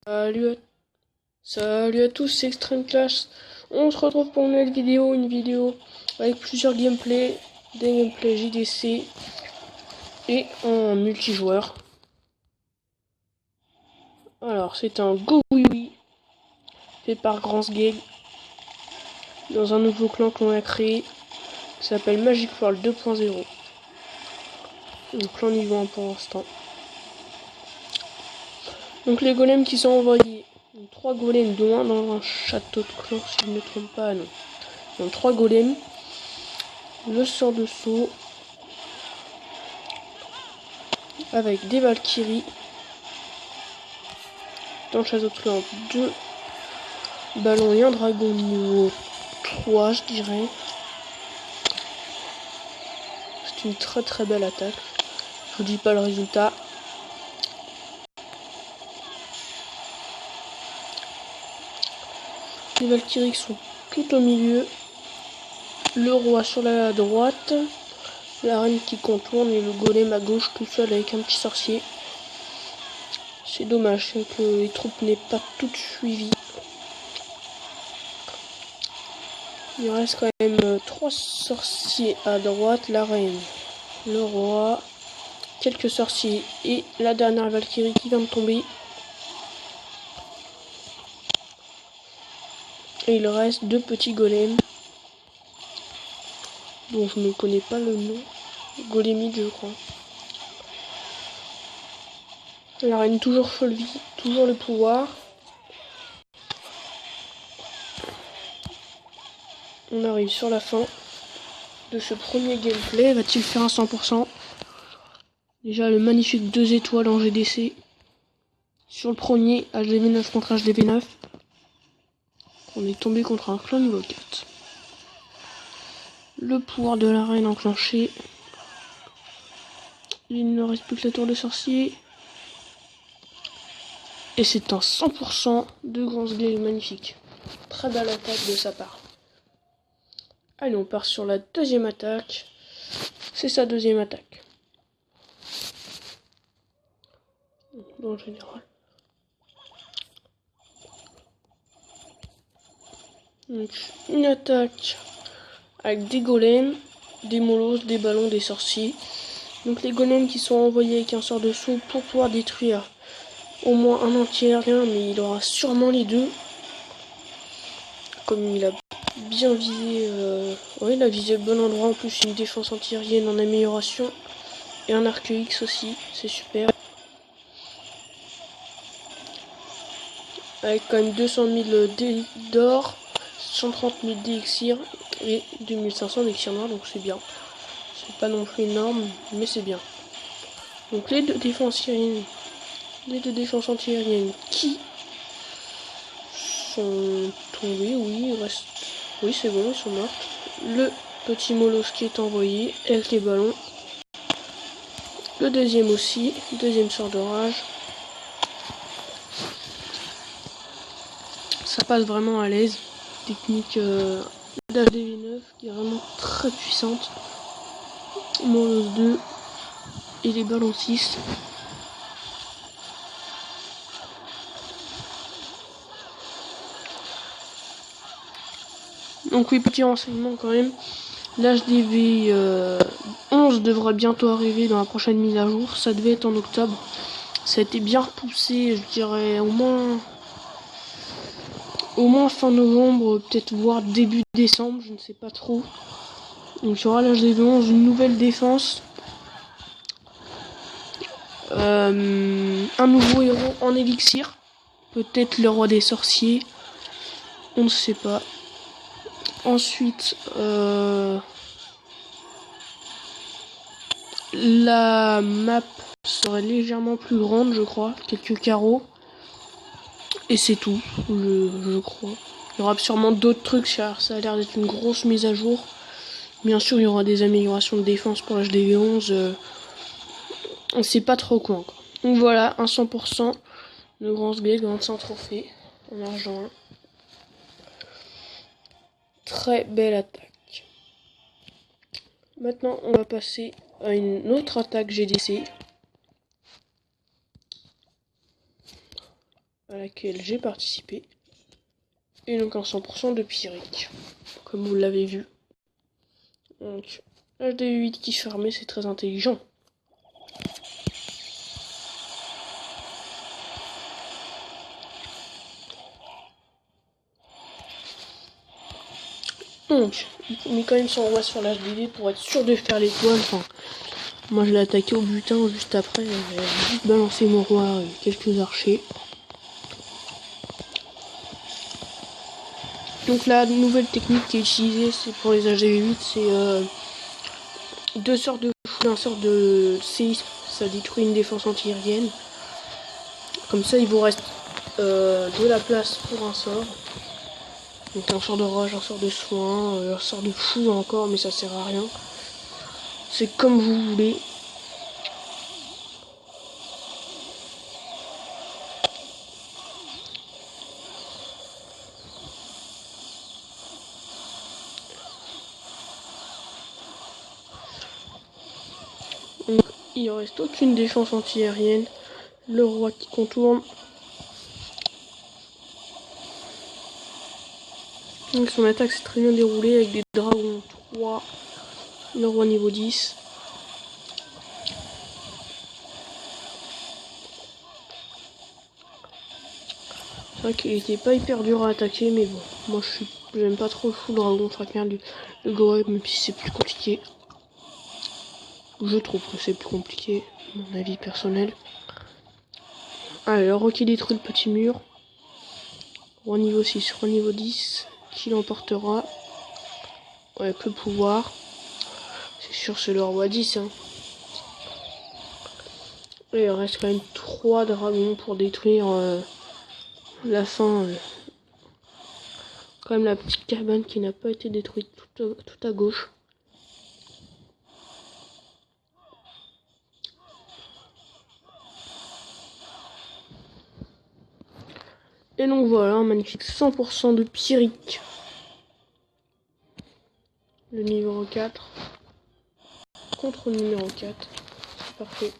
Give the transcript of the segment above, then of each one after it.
Salut à tous, c'est Extreme Clash. On se retrouve pour une vidéo avec plusieurs gameplays, des gameplays JDC et en multijoueur. Alors, c'est un Go Oui Oui fait par Gransgale dans un nouveau clan qu'on a créé qui s'appelle Magic World 2.0. Donc, clan niveau 1 pour l'instant. Donc, les golems qui sont envoyés. 3 golems, dont un dans un château de clan, si je ne me trompe pas, non. Donc 3 golems, le sort de saut, avec des Valkyries, dans le château de clan, 2 ballons et un dragon niveau 3, je dirais. C'est une très belle attaque. Je vous dis pas le résultat. Les Valkyries sont tout au milieu. Le roi sur la droite. La reine qui contourne et le golem à gauche tout seul avec un petit sorcier. C'est dommage que les troupes n'aient pas toutes suivi. Il reste quand même 3 sorciers à droite, la reine, le roi, quelques sorciers et la dernière Valkyrie qui vient de tomber. Et il reste 2 petits golems dont je ne connais pas le nom. Golemide, je crois. La reine toujours folle vie, toujours le pouvoir. On arrive sur la fin de ce premier gameplay. Va-t-il faire un 100%? Déjà le magnifique 2 étoiles en GDC. Sur le premier, HDV9 contre HDV9. On est tombé contre un clan niveau 4. Le pouvoir de la reine enclenché. Il ne reste plus que la tour de sorcier. Et c'est un 100% de Gransgale magnifique. Très belle attaque de sa part. Allez, on part sur la deuxième attaque. C'est sa deuxième attaque. En général. Donc, une attaque avec des golems, des molosses, des ballons, des sorciers. Donc les golems qui sont envoyés avec un sort de saut pour pouvoir détruire au moins un anti-aérien, mais il aura sûrement les deux. Comme il a bien visé, il a visé le bon endroit. En plus, une défense anti-aérienne en amélioration et un arc X aussi, c'est super. Avec quand même 200 000 dés d'or, 130 000 d'élixir et 2500 d'élixir noir, donc c'est bien. C'est pas non plus énorme, mais c'est bien. Donc les deux défenses anti-aériennes qui sont tombées, oui, il reste. Oui, c'est bon, ils sont mortes. Le petit molosse qui est envoyé avec les ballons. Le deuxième aussi, deuxième sort d'orage. Ça passe vraiment à l'aise. Technique d'HDV9 qui est vraiment très puissante. Molosse 2 et les ballons 6. Donc oui, petit renseignement quand même. L'HDV 11 devrait bientôt arriver dans la prochaine mise à jour. Ça devait être en octobre. Ça a été bien repoussé, je dirais au moins fin novembre, peut-être voire début décembre, je ne sais pas trop. Donc il y aura l'HDV 11, une nouvelle défense. Un nouveau héros en élixir. Peut-être le roi des sorciers. On ne sait pas. Ensuite, la map serait légèrement plus grande, je crois. Quelques carreaux. Et c'est tout, je crois. Il y aura sûrement d'autres trucs, car ça a l'air d'être une grosse mise à jour. Bien sûr, il y aura des améliorations de défense pour l'HDV11. On sait pas trop quoi encore. Donc voilà, un 100% de Gransgale, 25 trophées en argent. Très belle attaque. Maintenant, on va passer à une autre attaque GDC. à laquelle j'ai participé. Et donc un 100% de Pyrrhic, comme vous l'avez vu. Donc HD8 qui fermait, c'est très intelligent. Donc, mais quand même s'envoie sur l'HDV pour être sûr de faire l'étoile. Enfin, moi je l'ai attaqué au butin juste après, j'ai vite balancé mon roi et quelques archers. Donc la nouvelle technique qui est utilisée, c'est pour les HDV8, c'est deux sortes de full, un sort de séisme, ça détruit une défense antiaérienne. Comme ça il vous reste de la place pour un sort. Donc un sort de rage, un sort de soin, un sort de fou encore, mais ça sert à rien. C'est comme vous voulez. Donc il ne reste aucune défense antiaérienne. Le roi qui contourne. Donc son attaque s'est très bien déroulée avec des dragons 3. Le roi niveau 10. C'est vrai qu'il était pas hyper dur à attaquer, mais bon, moi j'aime pas trop le full dragon, je préfère le gorille, même si c'est plus compliqué. Je trouve que c'est plus compliqué, mon avis personnel. Allez, le roi qui détruit le petit mur. Roi niveau 6, roi niveau 10, qui l'emportera avec le pouvoir. C'est sûr, c'est le roi 10. Hein. Et il reste quand même 3 dragons pour détruire la fin. Quand même la petite cabane qui n'a pas été détruite tout à gauche. Et donc voilà, un magnifique 100% de Pyrrhic. Le numéro 4. Contre le numéro 4. C'est parfait.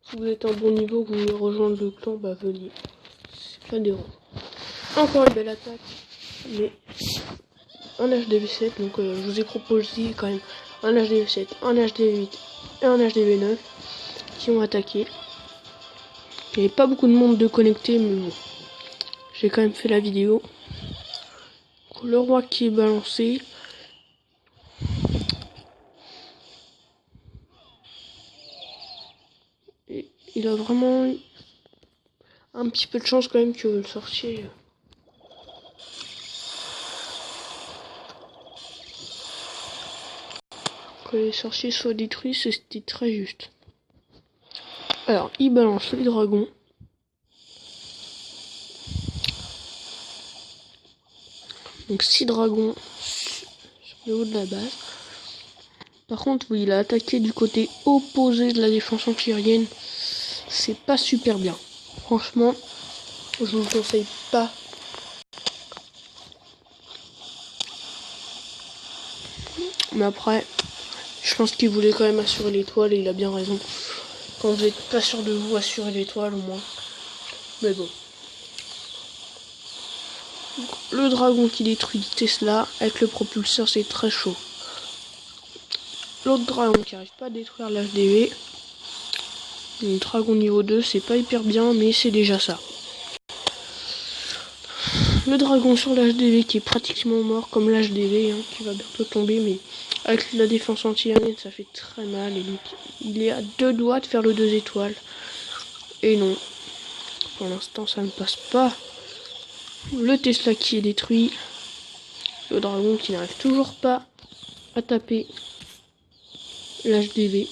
Si vous êtes un bon niveau, que vous voulez rejoindre le clan, bah venez. C'est pas dérangeant. Encore une belle attaque. Mais un HDV7, donc je vous ai proposé quand même un HDV7, un HDV8 et un HDV9 qui ont attaqué. Il n'y avait pas beaucoup de monde de connecté, mais bon, j'ai quand même fait la vidéo. Le roi qui est balancé. Et il a vraiment un petit peu de chance quand même que le sorcier... Que les sorciers soient détruits, c'était très juste. Alors, il balance les dragons. Donc 6 dragons sur le haut de la base. Par contre, oui, il a attaqué du côté opposé de la défense antiaérienne. C'est pas super bien. Franchement, je vous le conseille pas. Mais après, je pense qu'il voulait quand même assurer l'étoile et il a bien raison. Quand vous n'êtes pas sûr de vous, assurer l'étoile au moins. Mais bon. Le dragon qui détruit Tesla avec le propulseur, c'est très chaud. L'autre dragon qui n'arrive pas à détruire l'HDV. Le dragon niveau 2, c'est pas hyper bien, mais c'est déjà ça. Le dragon sur l'HDV qui est pratiquement mort, comme l'HDV, hein, qui va bientôt tomber, mais avec la défense anti-aérienne, ça fait très mal. Et donc, il est à 2 doigts de faire le 2 étoiles. Et non, pour l'instant, ça ne passe pas. Le Tesla qui est détruit. Le dragon qui n'arrive toujours pas à taper l'HDV.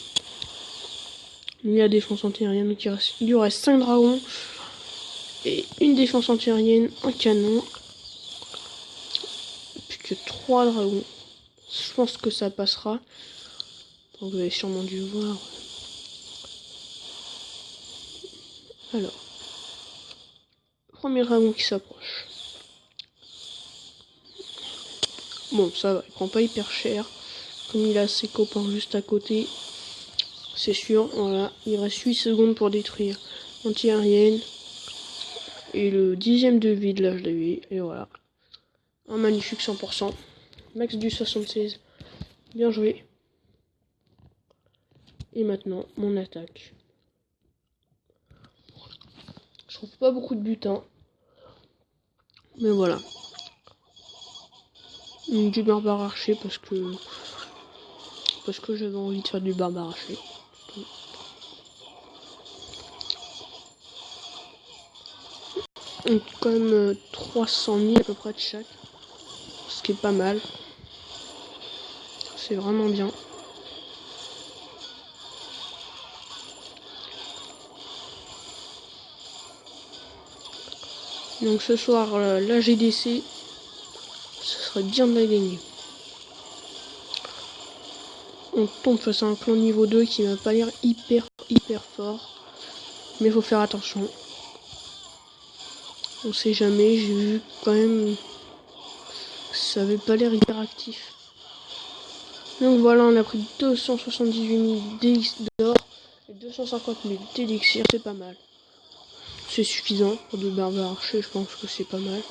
Il y a défense anti-aérienne, donc il lui reste 5 dragons. Et une défense anti-aérienne, un canon. Plus que 3 dragons. Je pense que ça passera. Donc vous avez sûrement dû voir. Alors. Premier dragon qui s'approche. Bon, ça va, il prend pas hyper cher. Comme il a ses copains juste à côté. C'est sûr, voilà. Il reste 8 secondes pour détruire anti-aérienne. Et le 10e de vie de l'âge de vie. Et voilà. Un magnifique 100%. Max du 76. Bien joué. Et maintenant, mon attaque. Je trouve pas beaucoup de butin. Mais voilà. Du barbare archer parce que j'avais envie de faire du barbare archer. Donc quand même 300 000 à peu près de chaque. Ce qui est pas mal. C'est vraiment bien. Donc ce soir, la GDC, ce serait bien de la gagner. On tombe face à un clan niveau 2 qui m'a pas l'air hyper fort. Mais il faut faire attention. On sait jamais, j'ai vu quand même que ça avait pas l'air hyper actif. Donc voilà, on a pris 278 000 DX d'or et 250 000 d'élixir, c'est pas mal. C'est suffisant pour de barbares archers, je pense que c'est pas mal.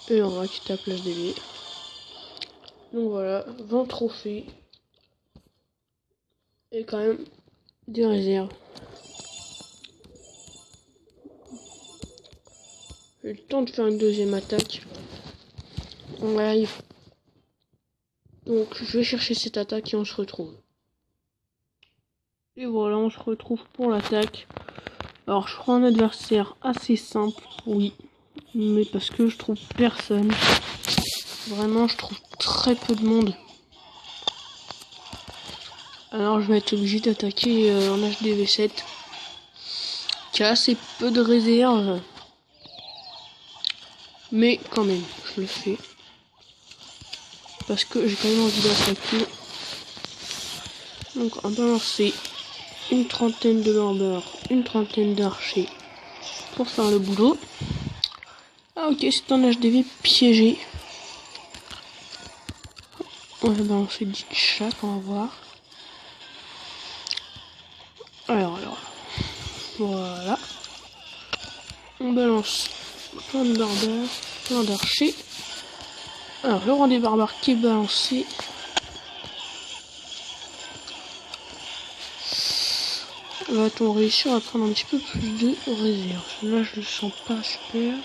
Et on va quitter la place des vies. Donc voilà, 20 trophées. Et quand même des réserves. J'ai le temps de faire une deuxième attaque. On arrive. Donc je vais chercher cette attaque et on se retrouve. Et voilà, on se retrouve pour l'attaque. Alors je prends un adversaire assez simple, oui. Mais parce que je trouve personne. Vraiment, je trouve très peu de monde. Alors je vais être obligé d'attaquer en HDV7. Qui a assez peu de réserve. Mais quand même, je le fais. Parce que j'ai quand même envie d'attaquer. Donc on va lancer une trentaine de barbares, une trentaine d'archers pour faire le boulot. Ah ok, c'est un HDV piégé. On va balancer 10 de chaque, on va voir. Alors, voilà. On balance plein de barbares, plein d'archers. Alors, le rang des barbares qui est balancé. Va-t-on réussir à prendre un petit peu plus de réserve? Là, je le sens pas super.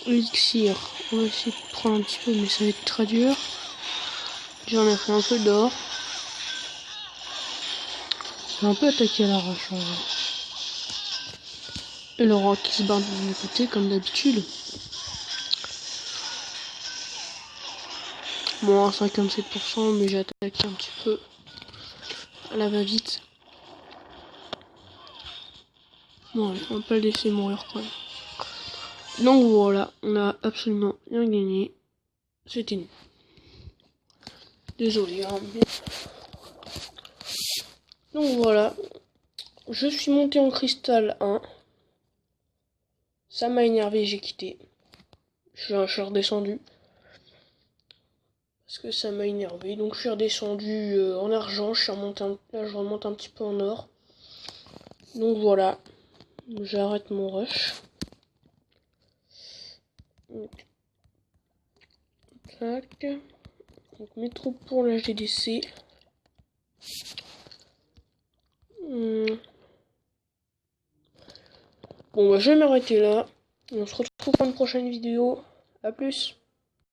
Elixir, on va essayer de prendre un petit peu, mais ça va être très dur. J'en ai fait un peu d'or. J'ai un peu attaqué à l'arrache. Et le rang qui se barre de côté, comme d'habitude. Bon, 57%, mais j'ai attaqué un petit peu à la va-vite. Bon, on va pas le laisser mourir quand même. Donc voilà, on a absolument rien gagné. C'était nul. Désolé, hein, mais... Donc voilà, je suis monté en cristal 1. Ça m'a énervé, j'ai quitté. Je suis redescendu. Parce que ça m'a énervé. Donc je suis redescendu en argent. Là, je remonte un petit peu en or. Donc voilà. J'arrête mon rush. Donc, tac. Donc mes troupes pour la GDC. Bon bah je vais m'arrêter là. On se retrouve pour une prochaine vidéo. A plus.